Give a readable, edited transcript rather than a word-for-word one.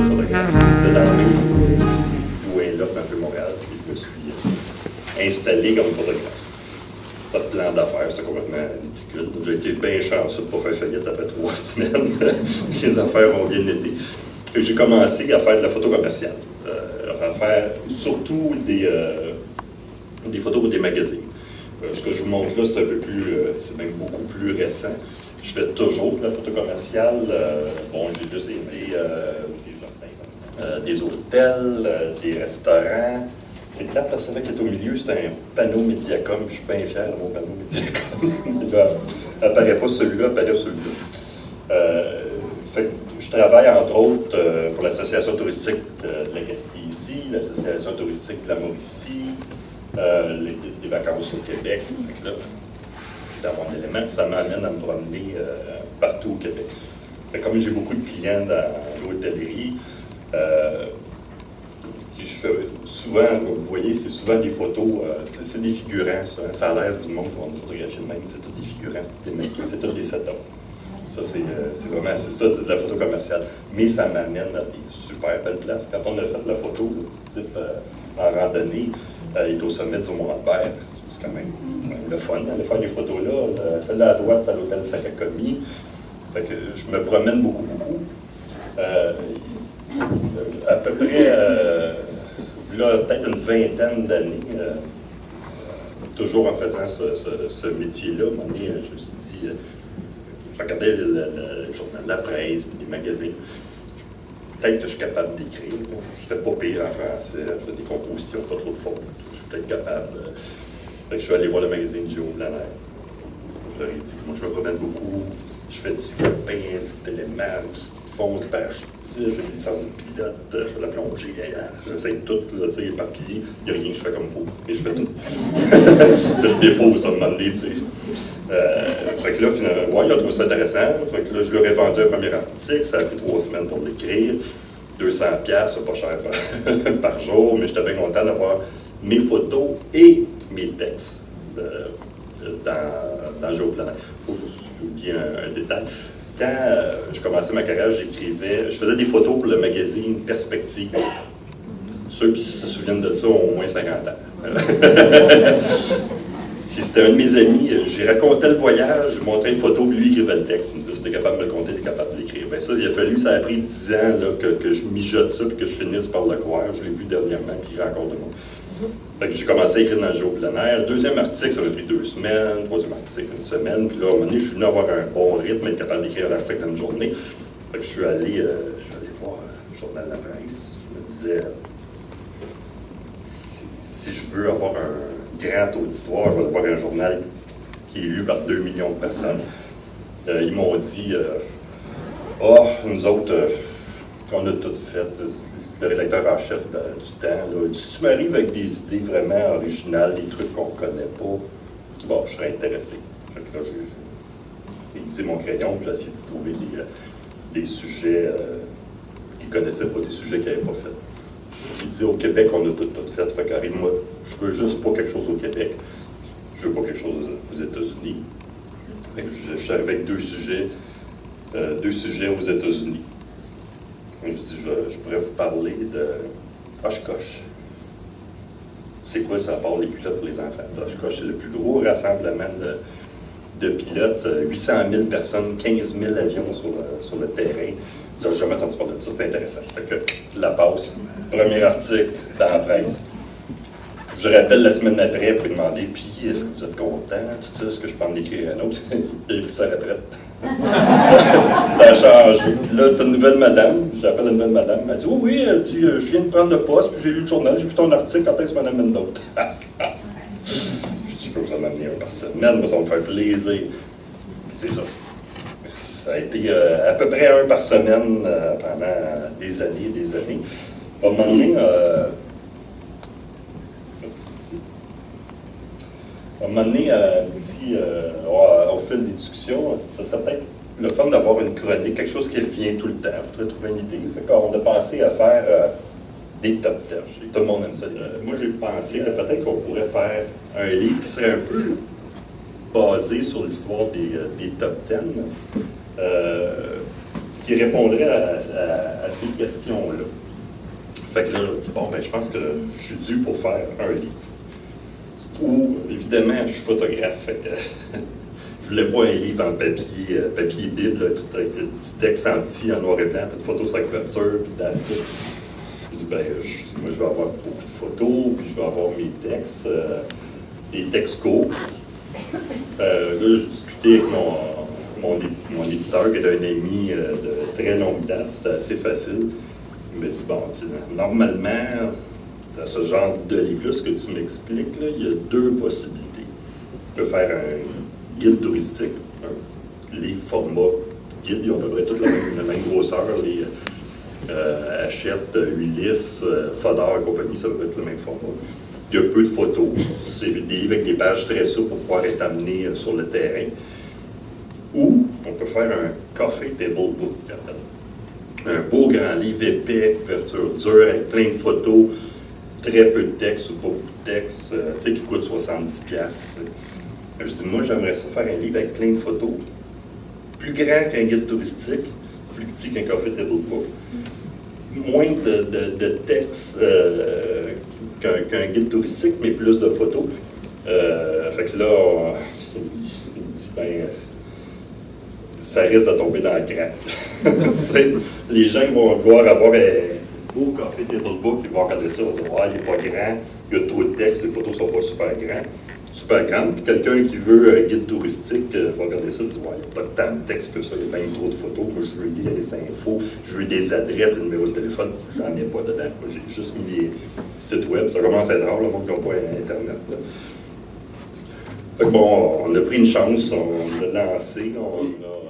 de photographe. J'étais dans le loin là, dans le Vieux-Montréal, puis je me suis installé comme photographe. Pas de plan d'affaires, c'était complètement ridicule. J'ai été bien chanceux de ne pas faire faillite après 3 semaines. Les affaires ont bien été. Et j'ai commencé à faire de la photo commerciale. À faire surtout des photos pour des magazines. Ce que je vous montre là, c'est un peu plus, c'est même beaucoup plus récent. Je fais toujours de la photo commerciale. Bon, j'ai juste aimé des hôtels, des restaurants. C'est plate parce que celui qui est au milieu, c'est un panneau Mediacom. Je suis bien fier de mon panneau Mediacom. Il n'apparaît pas celui-là, apparaît celui-là. Fait que je travaille entre autres pour l'Association touristique de la Gaspésie, l'Association touristique de la Mauricie, des vacances au Québec. Donc là, je suis dans mon élément, ça m'amène à me promener partout au Québec. Fait que comme j'ai beaucoup de clients dans l'hôtellerie, je fais souvent, comme vous voyez, c'est souvent des photos, c'est des figurants, ça. Ça a l'air du monde qu'on a photographié de même, c'est tous des figurants, c'est des mannequins, c'est tous des setups. Ça, c'est vraiment, c'est de la photo commerciale. Mais ça m'amène à des super belles places. Quand on a fait la photo, type en randonnée, il est au sommet du Mont-Albert. C'est quand même le fun d'aller faire des photos là. Celle-là à droite, c'est à l'hôtel Sakakomi. Fait que je me promène beaucoup. À peu près, là, peut-être une vingtaine d'années, toujours en faisant ce métier-là, à un moment donné, je me suis dit, je regardais le journal de la presse, puis des magazines. Peut-être que je suis capable d'écrire. Je n'étais pas pire en français, je fais des compositions, pas trop de fautes. Je suis peut-être capable. Fait que je suis allé voir le magazine Géo plein air. Je leur ai dit, moi je me promène beaucoup, je fais du scalping, du téléman, du fond, du parachutisme, j'ai des licences de pilote, je fais de la plongée, j'essaie tout, là, tu sais, éparpillé, il n'y a rien que je fais comme il faut, mais je fais tout. C'est le défaut, ça, me demander, tu sais. Fait que là, finalement, ouais, il a trouvé ça intéressant. Fait que là, je leur ai vendu un premier article, ça a pris 3 semaines pour l'écrire. 200$, c'est pas cher par jour, mais j'étais bien content d'avoir mes photos et mes textes dans Géoplanet. Il faut que j'oublie un détail. Quand je commençais ma carrière, je faisais des photos pour le magazine Perspective. Ceux qui se souviennent de ça ont au moins 50 ans. C'était un de mes amis, j'ai raconté le voyage, je montrais une photo, puis lui il écrivait le texte. Il me disait, si t'es capable de me le compter, t'es capable de l'écrire. Bien ça, il a fallu, ça a pris 10 ans là, que je mijote ça, puis que je finisse par le croire. Je l'ai vu dernièrement, puis il raconte de moi. Fait que j'ai commencé à écrire dans le Géoplanet. Deuxième article, ça m'a pris 2 semaines. Troisième article, 1 semaine. Puis là, à un moment donné, je suis venu avoir un bon rythme, être capable d'écrire un article dans une journée. Fait que je suis allé voir le journal de la presse. Je me disais, si je veux avoir un grand auditoire, je vais avoir un journal qui est lu par 2 millions de personnes. Ils m'ont dit, nous autres, qu'on a tout fait, le rédacteur en chef du temps, là, si tu m'arrives avec des idées vraiment originales, des trucs qu'on ne connaît pas, bon, je serais intéressé. Fait que là, j'ai aiguisé mon crayon, j'ai essayé de trouver des sujets qu'ils ne connaissaient pas, des sujets qu'ils n'avaient pas fait. J'ai dit, au Québec, on a tout fait. Fait qu'arrive-moi, je veux juste pas quelque chose au Québec. Je veux pas quelque chose aux États-Unis. Fait que je suis arrivé avec 2 sujets aux États-Unis. Je dis, je pourrais vous parler de Oshkosh. C'est quoi ça, à part les culottes pour les enfants? Oshkosh, c'est le plus gros rassemblement de pilotes. 800 000 personnes, 15 000 avions sur le terrain. Je n'ai jamais entendu parler de ça, c'est intéressant. Fait que la passe, premier article dans la presse. Je rappelle la semaine après pour lui demander, puis est-ce que vous êtes content, tout ça, est-ce que je peux en écrire un autre? Il a pris sa retraite. Ça a changé. Là, c'est une nouvelle madame, j'appelle une nouvelle madame, elle dit, oui, elle dit, je viens de prendre le poste, puis j'ai lu le journal, j'ai vu ton article, quand est-ce qu'on amène d'autres? Je dis, je peux vous en amener un par semaine, mais ça va me faire plaisir. Puis c'est ça. Ça a été à peu près 1 par semaine pendant des années et des années. À un moment donné, au fil des discussions, ça serait peut-être le fun d'avoir une chronique, quelque chose qui revient tout le temps. Il faudrait trouver une idée. Fait qu'on a pensé à faire des top 10. Tout le monde aime ça. Moi, j'ai pensé que peut-être qu'on pourrait faire un livre qui serait un peu basé sur l'histoire des top 10. qui répondrait à ces questions-là. Fait que là, je dis, bon, ben, je pense que je suis dû pour faire un livre. Ou, évidemment, je suis photographe, fait que je voulais pas un livre en papier bible, là, tout avec du texte en petit, en noir et blanc, puis de photos sur la couverture, puis that's it. Je dis, ben, moi, je vais avoir beaucoup de photos, puis je vais avoir mes textes, des textes courts. Là, je discutais avec mon éditeur, qui est un ami de très longue date, c'était assez facile. Il m'a dit, bon, normalement, dans ce genre de livre-là, ce que tu m'expliques, là, il y a deux possibilités. Tu peux faire un guide touristique, un livre format guide, ils ont à peu près toute la même grosseur, les Hachette, Ulysse, Fodor et compagnie, ça va être le même format. Il y a peu de photos. C'est des livres avec des pages très souples pour pouvoir être amené sur le terrain. Ou on peut faire un coffee table book, un beau grand livre épais, couverture dure, avec plein de photos, très peu de texte ou pas beaucoup de texte, tu sais, qui coûte 70$. Je dis, moi, j'aimerais ça faire un livre avec plein de photos, plus grand qu'un guide touristique, plus petit qu'un coffee table book, moins de texte qu'un guide touristique, mais plus de photos. Fait que là, il me dit, ben, ça risque de tomber dans le crack. Les gens vont vouloir avoir un beau coffee table book, ils vont regarder ça, ils vont dire, ah, il n'est pas grand, il y a trop de texte, les photos ne sont pas super grandes. Puis quelqu'un qui veut un guide touristique va regarder ça et dire, ouais, il n'y a pas tant de texte que ça, il y a même trop de photos, moi je veux lire les infos, je veux des adresses et des numéros de téléphone, j'en ai pas dedans, moi j'ai juste mis les sites web, ça commence à être rare, le monde qui n'a pas Internet. Là. Fait que bon, on a pris une chance, on l'a lancé, on a